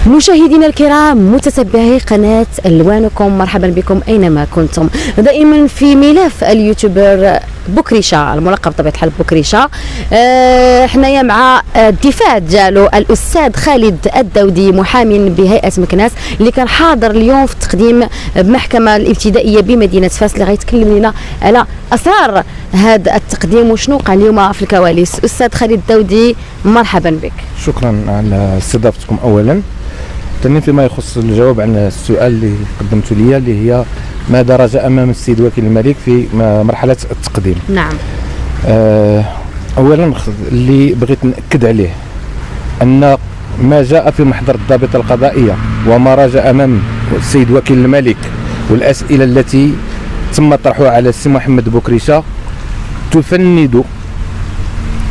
مشاهدينا الكرام متتبعي قناة ألوانكم، مرحبا بكم أينما كنتم. دائما في ملف اليوتيوبر بكريشة الملقب بطبيعة الحال بكريشة، حنايا مع الدفاع ديالو الأستاذ خالد الدودي محامي بهيئة مكناس اللي كان حاضر اليوم في التقديم بمحكمة الابتدائية بمدينة فاس اللي غيتكلم لنا على أسرار هذا التقديم وشنو وقع اليوم في الكواليس. أستاذ خالد الدودي مرحبا بك. شكرا على استضافتكم أولا. ثانيا فيما يخص الجواب عن السؤال اللي قدمته لي اللي هي ما درج امام السيد وكيل الملك في مرحله التقديم. نعم. اولا اللي بغيت ناكد عليه ان ما جاء في محضر الضابطه القضائيه وما راجع امام السيد وكيل الملك والاسئله التي تم طرحها على السي محمد بكريشة تفند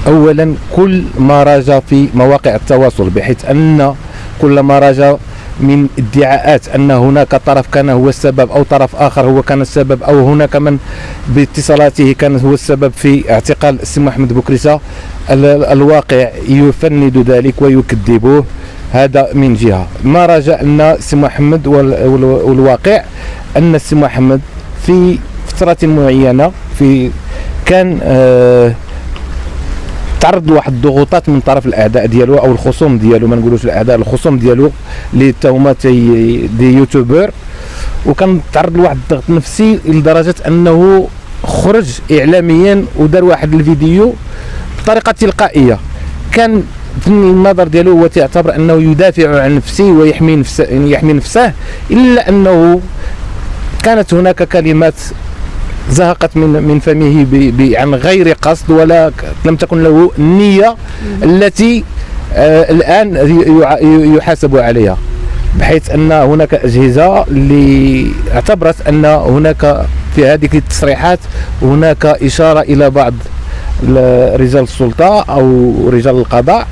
اولا كل ما راجع في مواقع التواصل، بحيث ان كل ما راجع من ادعاءات ان هناك طرف كان هو السبب او طرف اخر هو كان السبب او هناك من باتصالاته كان هو السبب في اعتقال السي محمد بكريشة، الواقع يفند ذلك ويكذبه. هذا من جهه. ما راجع ان السي محمد والواقع ان السي محمد في فتره معينه كان تعرض لواحد الضغوطات من طرف الاعداء ديالو او الخصوم ديالو، ما نقولوش الاعداء، الخصوم ديالو للتهمات دي يوتيوبر، وكان تعرض لواحد الضغط نفسي لدرجه انه خرج اعلاميا ودار واحد الفيديو بطريقه تلقائيه. كان في النظر ديالو هو تعتبر انه يدافع عن نفسه ويحمي نفسه، الا انه كانت هناك كلمات زهقت من فمه عن غير قصد، ولا لم تكن له النية التي الآن يحاسب عليها، بحيث أن هناك أجهزة اللي اعتبرت أن هناك في هذه التصريحات هناك إشارة إلى بعض رجال السلطة أو رجال القضاء،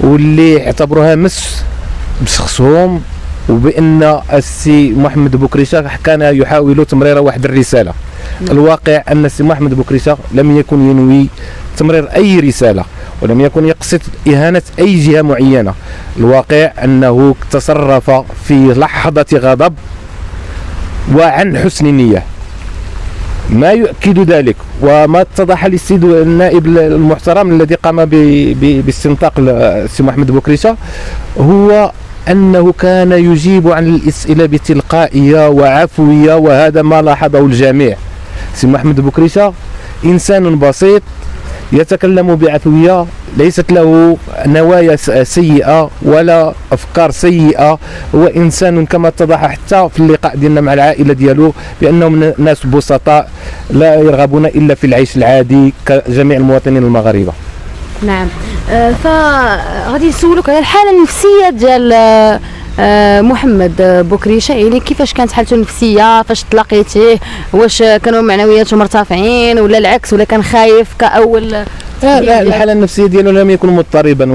واللي اعتبروها مس بشخصهم، وبأن السي محمد بكريشة كان يحاول تمرير واحد الرسالة. الواقع أن السي محمد بكريشة لم يكن ينوي تمرير أي رسالة، ولم يكن يقصد إهانة أي جهة معينة. الواقع أنه تصرف في لحظة غضب وعن حسن نية. ما يؤكد ذلك وما اتضح للسيد النائب المحترم الذي قام باستنطاق السي محمد بكريشة هو أنه كان يجيب عن الأسئلة بتلقائية وعفوية، وهذا ما لاحظه الجميع. سي محمد بكريشة إنسان بسيط يتكلم بعفوية، ليست له نوايا سيئة ولا أفكار سيئة. هو إنسان كما اتضح حتى في اللقاء ديالنا مع العائلة ديالو بأنهم ناس بسطاء لا يرغبون إلا في العيش العادي كجميع المواطنين المغاربة. نعم. فغادي نسولك على الحاله النفسيه ديال محمد بكريشة، يعني كيفاش كانت حالته النفسيه فاش تلاقيتيه؟ واش كانوا معنوياته مرتفعين ولا العكس، ولا كان خايف كاول؟ لا، الحاله النفسيه ديالو لم يكن مضطربا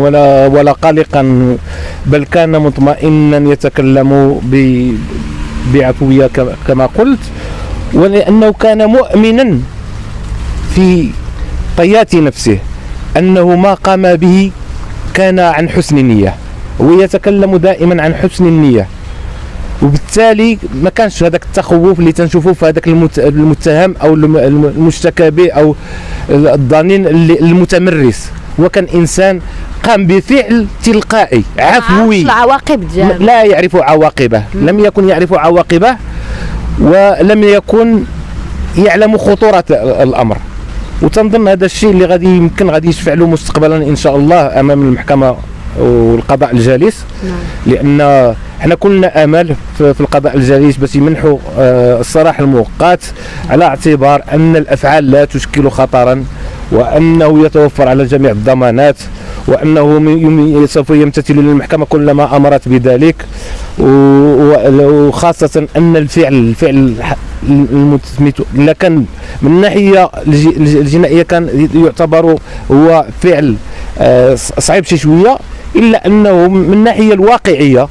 ولا قلقا، بل كان مطمئنا يتكلم بعفويه كما قلت، ولانه كان مؤمنا في طيات نفسه أنه ما قام به كان عن حسن النية، ويتكلم دائما عن حسن النية، وبالتالي ما كانش هذاك التخوف اللي تنشوفوه في هذاك المتهم أو المشتكى به أو الضنين المتمرس. وكان إنسان قام بفعل تلقائي عفوي لا يعرف عواقبه، لم يكن يعرف عواقبه ولم يكن يعلم خطورة الأمر. وتنظن هذا الشيء اللي غادي يشفع له مستقبلا ان شاء الله امام المحكمه والقضاء الجليس. لان احنا كلنا امل في القضاء الجليس باش يمنحوا الصلاح المؤقت، على اعتبار ان الافعال لا تشكل خطرا، وانه يتوفر على جميع الضمانات، وانه سوف يمتثل للمحكمه كلما امرت بذلك، وخاصه ان الفعل لكن من الناحيه الجنائيه كان يعتبر هو فعل صعيب شويه، الا انه من الناحيه الواقعيه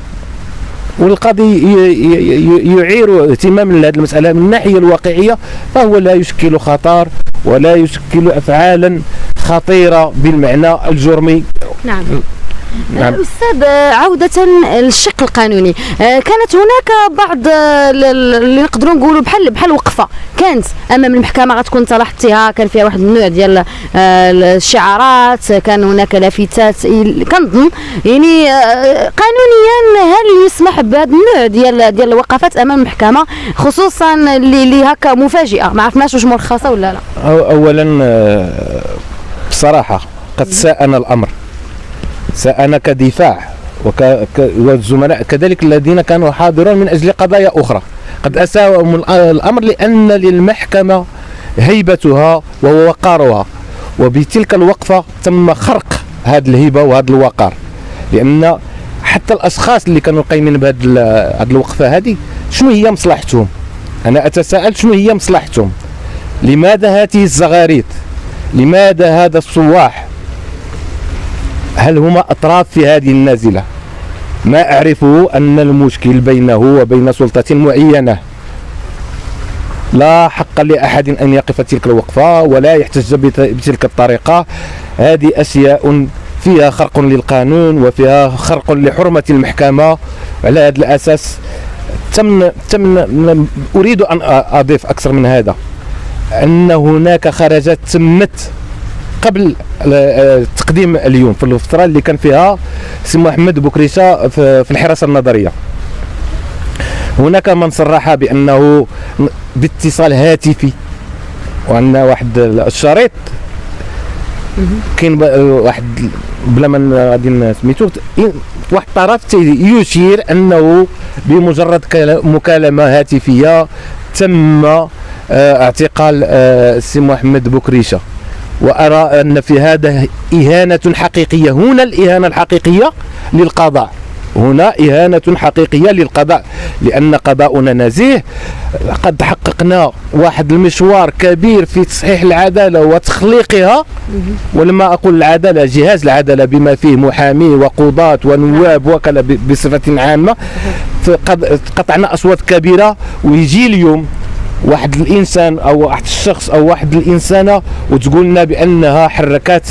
والقاضي يعير اهتمام لهذه المساله من الناحيه الواقعيه، فهو لا يشكل خطر ولا يشكل افعالا خطيره بالمعنى الجرمي. نعم. نعم. أستاذ عودة للشق القانوني، كانت هناك بعض اللي نقدروا نقولوا بحال وقفة كانت أمام المحكمة غتكون لاحظتيها، كان فيها واحد النوع ديال الشعارات، كان هناك لافتات، كنظن يعني قانونيا هل يسمح بهذا النوع ديال الوقفات أمام المحكمة، خصوصا اللي هكا مفاجئة ما عرفناش واش مرخصة ولا لا؟ أولا بصراحة قد ساءنا الأمر، ساءنا كدفاع والزملاء كذلك الذين كانوا حاضرون من أجل قضايا أخرى، قد أساءهم الأمر لأن للمحكمة هيبتها ووقارها، وبتلك الوقفة تم خرق هذه الهيبة وهذا الوقار، لأن حتى الأشخاص اللي كانوا قايمين بهذه الوقفة هذه شنو هي مصلحتهم؟ أنا أتساءل شنو هي مصلحتهم؟ لماذا هذه الزغاريد؟ لماذا هذا الصواح؟ هل هما أطراف في هذه النازلة؟ ما أعرفه أن المشكل بينه وبين سلطة معينة، لا حق لأحد أن يقف تلك الوقفة ولا يحتج بتلك الطريقة. هذه أشياء فيها خرق للقانون وفيها خرق لحرمة المحكمة. على هذا الأساس أريد أن أضيف أكثر من هذا، أن هناك خرجات تمت قبل تقديم اليوم في الفترة اللي كان فيها سي محمد بوكريشة في الحراسة النظرية. هناك من صرح بأنه باتصال هاتفي، وأن واحد الشريط كاين واحد بلا ما غادي سميتو واحد الطرف يشير أنه بمجرد مكالمة هاتفية تم اعتقال سي محمد بوكريشة. وأرى أن في هذا إهانة حقيقية. هنا الإهانة الحقيقية للقضاء، هنا إهانة حقيقية للقضاء، لأن قضاؤنا نزيه. قد حققنا واحد المشوار كبير في تصحيح العدالة وتخليقها، ولما أقول العدالة جهاز العدالة بما فيه محامي وقضاة ونواب وكلا بصفة عامة. قطعنا أصوات كبيرة، ويجي اليوم واحد الإنسان أو واحد الشخص أو واحد الإنسانة وتقول لنا بأنها حركات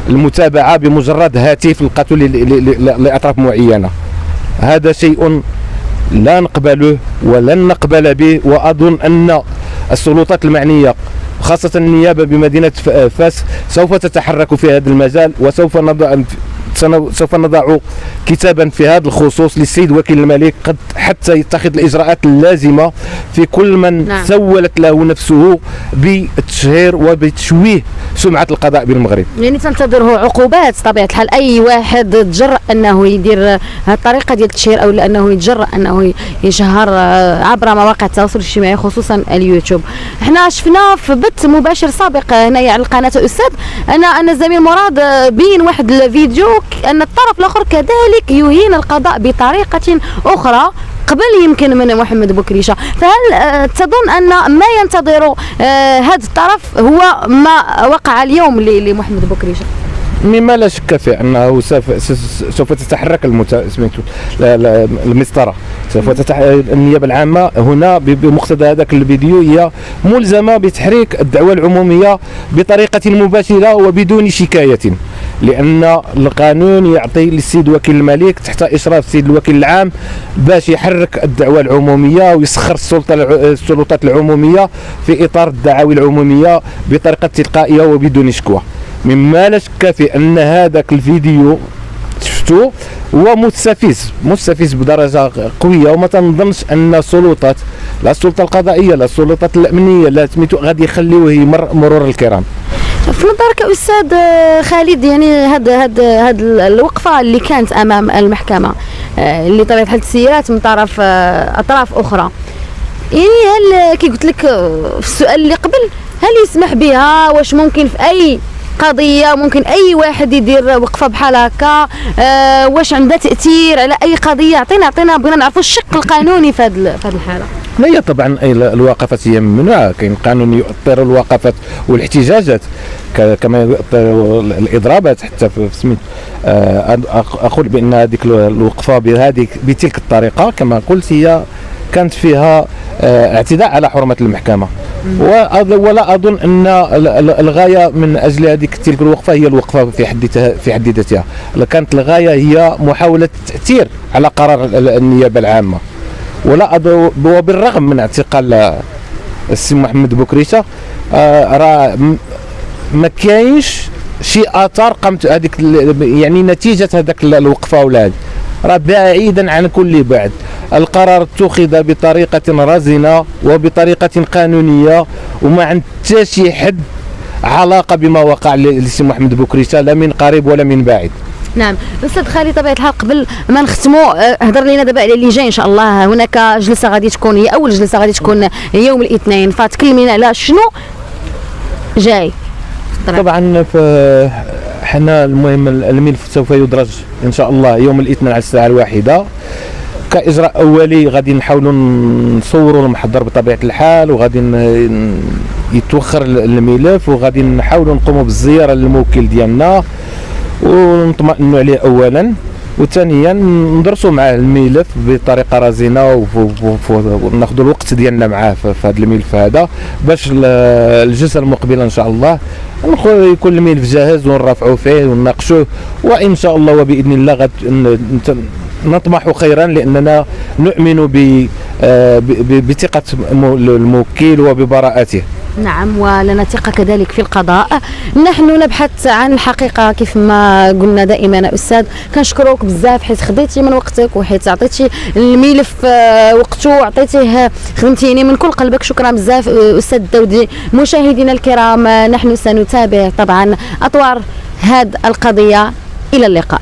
المتابعة بمجرد هاتف لقاتل لأطراف معينة. هذا شيء لا نقبله ولن نقبل به. وأظن أن السلطات المعنية خاصة النيابة بمدينة فاس سوف تتحرك في هذا المجال، وسوف نضع كتابا في هذا الخصوص للسيد وكيل الملك حتى يتخذ الإجراءات اللازمة في كل من سولت له نفسه بالتشهير وبتشويه سمعة القضاء بالمغرب. يعني تنتظره عقوبات طبيعة الحال أي واحد تجرأ أنه يدير هذه الطريقة ديال التشهير، أو لأنه يتجرأ أنه يشهر عبر مواقع التواصل الاجتماعي خصوصا اليوتيوب. احنا شفنا في بث مباشر سابق هنايا على القناة أستاذ أن الزميل مراد بين واحد الفيديو أن الطرف الآخر كذلك يهين القضاء بطريقة أخرى قبل يمكن من محمد بوكريشة. فهل تظن أن ما ينتظر هذا الطرف هو ما وقع اليوم لمحمد بوكريشة؟ مما لا شك فيه أنه سوف تتحرك المسطرة، النيابة العامة هنا بمقتضى هذاك الفيديو هي ملزمة بتحريك الدعوة العمومية بطريقة مباشرة وبدون شكاية، لأن القانون يعطي للسيد وكيل الملك تحت إشراف السيد الوكيل العام باش يحرك الدعوة العمومية ويسخر السلطات العمومية في إطار الدعاوي العمومية بطريقة تلقائية وبدون شكوى. مما لا شك في أن هذاك الفيديو شفتوه هو مستفز بدرجة قوية، وما تنظنش أن السلطات لا السلطة القضائية لا السلطات الأمنية لا سميتو غادي يخليوه مرور الكرام. في نظرك أستاذ خالد، يعني هاد الوقفة اللي كانت أمام المحكمة اللي طبيعة الحال تسيرات من طرف أطراف أخرى، يعني هل كي قلت لك في السؤال اللي قبل هل يسمح بها؟ واش ممكن في أي قضية ممكن أي واحد يدير وقفة بحال هكا؟ واش عندها تأثير على أي قضية؟ عطينا بغينا نعرفوا الشق القانوني في هذه الحالة. لا هي طبعا الوقفات هي ممنوعة، كاين قانون يؤطر الوقفات والاحتجاجات كما يؤطر الإضرابات حتى في سميت. أقول بأن هذيك الوقفة بتلك الطريقة كما قلت هي كانت فيها اعتداء على حرمة المحكمة، ولا اظن ان الغايه من اجل هذيك تلك الوقفه هي الوقفه في حد ذاتها. كانت الغايه هي محاوله التاثير على قرار النيابه العامه. وبالرغم من اعتقال السي محمد بوكريشه راه ما كاينش شي اثار قامت هذيك يعني نتيجه هذاك الوقفه ولا هذه راه بعيدا عن كل بعد. القرار اتخذ بطريقه رزينه وبطريقه قانونيه وما عند حتى شي حد علاقه بما وقع للسي محمد بوكريشه لا من قريب ولا من بعيد. نعم استاذ خالد، طبيعه الحال قبل ما نختموا هضر لينا دابا على اللي جاي ان شاء الله. هناك جلسه غادي تكون، هي اول جلسه غادي تكون يوم الاثنين، فتكلمينا على شنو جاي. طبعا حنا المهم الملف سوف يدرج ان شاء الله يوم الاثنين على الساعه 1 كاجراء اولي. غادي نحاولوا نصوروا المحضر بطبيعه الحال، وغادي يتوخر الملف، وغادي نحاولوا نقوموا بالزياره للموكل ديالنا ونطمئنوا عليه اولا، وثانيا ندرسوا معاه الملف بطريقه رزينه وناخذوا الوقت ديالنا معاه في هذا الملف هذا باش الجلسه المقبله ان شاء الله يكون الملف جاهز ونرافعوا فيه ونناقشوه، وان شاء الله وباذن الله نطمح خيرا، لاننا نؤمن بثقه الموكل وببراءته. نعم، ولنا ثقة كذلك في القضاء. نحن نبحث عن الحقيقة كيف ما قلنا دائما. أستاذ كنشكروك بزاف حيت خديتي من وقتك وحيت عطيتي الملف وقته وعطيتيه، خدمتيني من كل قلبك. شكرا بزاف أستاذ داودي. مشاهدينا الكرام، نحن سنتابع طبعا أطوار هذه القضية. إلى اللقاء.